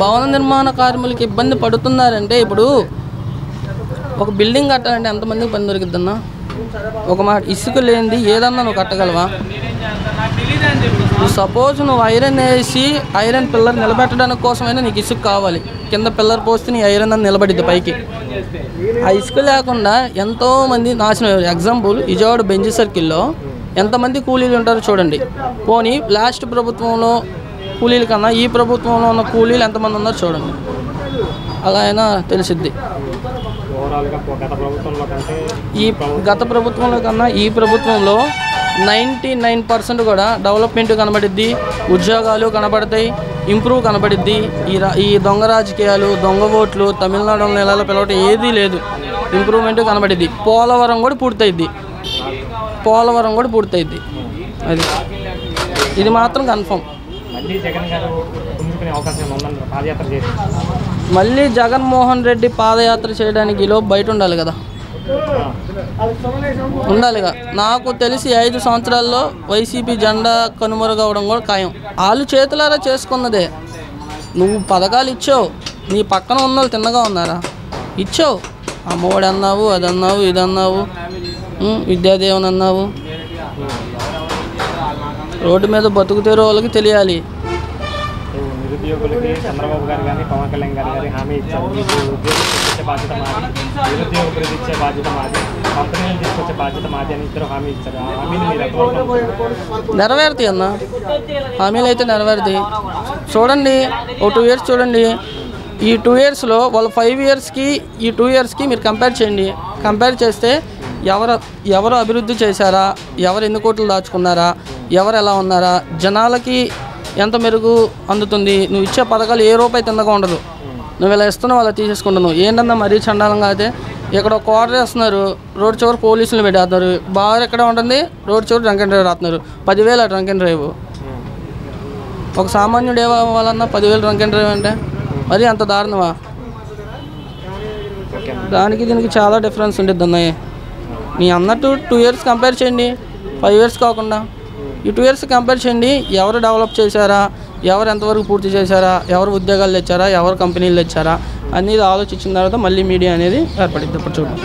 భవన నిర్మాణ కార్మికులకి ఇబ్బంది పడుతున్నారంటే ఇప్పుడు ఒక బిల్డింగ్ కట్టాలంటే ఎంతమందికి పని దొరికిద్దన్నా? ఒక మాట ఇసుక లేనిది ఏదన్నా నువ్వు కట్టగలవా? సపోజ్ నువ్వు ఐరన్ వేసి ఐరన్ పిల్లర్ నిలబెట్టడానికి కోసమైనా నీకు ఇసుక కావాలి. కింద పిల్లర్ పోస్తే నీ ఐరన్ అని నిలబడిద్ది పైకి. ఆ ఇసుక లేకుండా ఎంతోమంది నాశనం. ఎగ్జాంపుల్ విజయవాడ బెంజి సర్కిల్లో ఎంతమంది కూలీలు ఉంటారో చూడండి. పోనీ లాస్ట్ ప్రభుత్వంలో కూలీల కన్నా ఈ ప్రభుత్వంలో ఉన్న కూలీలు ఎంతమంది ఉన్నారో చూడండి. అలా అయినా తెలిసిద్ది. ఈ గత ప్రభుత్వంలో కన్నా ఈ ప్రభుత్వంలో 99% కూడా డెవలప్మెంట్ కనబడిద్ది, ఉద్యోగాలు కనబడతాయి, ఇంప్రూవ్ కనబడిద్ది. ఈ దొంగ రాజకీయాలు, దొంగ ఓట్లు, తమిళనాడు నెలలు పిలవటం ఏదీ లేదు. ఇంప్రూవ్మెంట్ కనబడిద్ది. పోలవరం కూడా పూర్తయిద్ది. అది ఇది మాత్రం కన్ఫర్మ్. మళ్ళీ జగన్మోహన్ రెడ్డి పాదయాత్ర చేయడానికి ఈలో బయట ఉండాలి కదా, ఉండాలిగా. నాకు తెలిసి 5 సంవత్సరాల్లో వైసీపీ జెండా కనుమరుగవడం కూడా ఖాయం. వాళ్ళు చేతులారా చేసుకున్నదే. నువ్వు పథకాలు ఇచ్చావు, నీ పక్కన ఉన్న వాళ్ళు తిన్నగా ఉన్నారా? ఇచ్చావు. అమ్మఒడి అన్నావు, అది అన్నావు, ఇది అన్నావు, విద్యాదేవన్ అన్నావు. రోడ్డు మీద బతుకుతేరో వాళ్ళకి తెలియాలి. నిరుద్యోగులకి చంద్రబాబు గారు కానీ పవన్ కళ్యాణ్ గారు కానీ హామీ ఇచ్చారు. మీకు ఉద్యోగం తీసుకొచ్చే బాధ్యత మాది, నిరుద్యోగ వృద్ధి ఇచ్చే బాధ్యత మాది, కంపెనీలు తీసుకొచ్చే బాధ్యత మాది అని ఇద్దరు హామీ ఇచ్చారు. ఆ హామీని మీరు నెరవేరుతాయి అన్న. హామీలు అయితే నెరవేరుతాయి. చూడండి, ఓ 2 years చూడండి. ఈ 2 yearsలో వాళ్ళు 5 yearsకి ఈ 2 yearsకి మీరు కంపేర్ చేయండి. కంపేర్ చేస్తే ఎవరు అభివృద్ధి చేశారా, ఎవరు ఎన్ని కోట్లు దాచుకున్నారా, ఎవరు ఎలా ఉన్నారా, జనాలకి ఎంత మెరుగు అందుతుంది, నువ్వు ఇచ్చే పథకాలు ఏ రూపాయి తిన్నగా ఉండదు. నువ్వు ఇలా ఇస్తున్నావు, అలా తీసేసుకుంటున్నావు. ఏంటన్నా మరీ చండాలంగా అయితే ఇక్కడ ఒక ఆర్డర్ వేస్తున్నారు, రోడ్ చివరి పోలీసులు పెట్టేస్తున్నారు. బాగా ఎక్కడ ఉంటుంది, రోడ్ చివరి డ్రంక్ అండ్ డ్రైవ్ రాస్తున్నారు. 10,000 డ్రంక్ అండ్ డ్రైవ్. ఒక సామాన్యుడు ఏమవ్వాలన్నా 10,000 డ్రంక్ అండ్ డ్రైవ్ అంటే మరి అంత దారుణమా? దానికి దీనికి చాలా డిఫరెన్స్ ఉంటుంది అన్నయ్య. నీ అన్నట్టు 2 years కంపేర్ చేయండి, 5 years కాకుండా. ఈ 2 years కంపేర్ చేయండి. ఎవరు డెవలప్ చేశారా, ఎవరు ఎంతవరకు పూర్తి చేశారా, ఎవరు ఉద్యోగాలు తెచ్చారా, ఎవరు కంపెనీలు తెచ్చారా అనేది ఆలోచించిన తర్వాత మళ్ళీ మీడియా అనేది ఏర్పడింది. ఇప్పుడు చూడండి.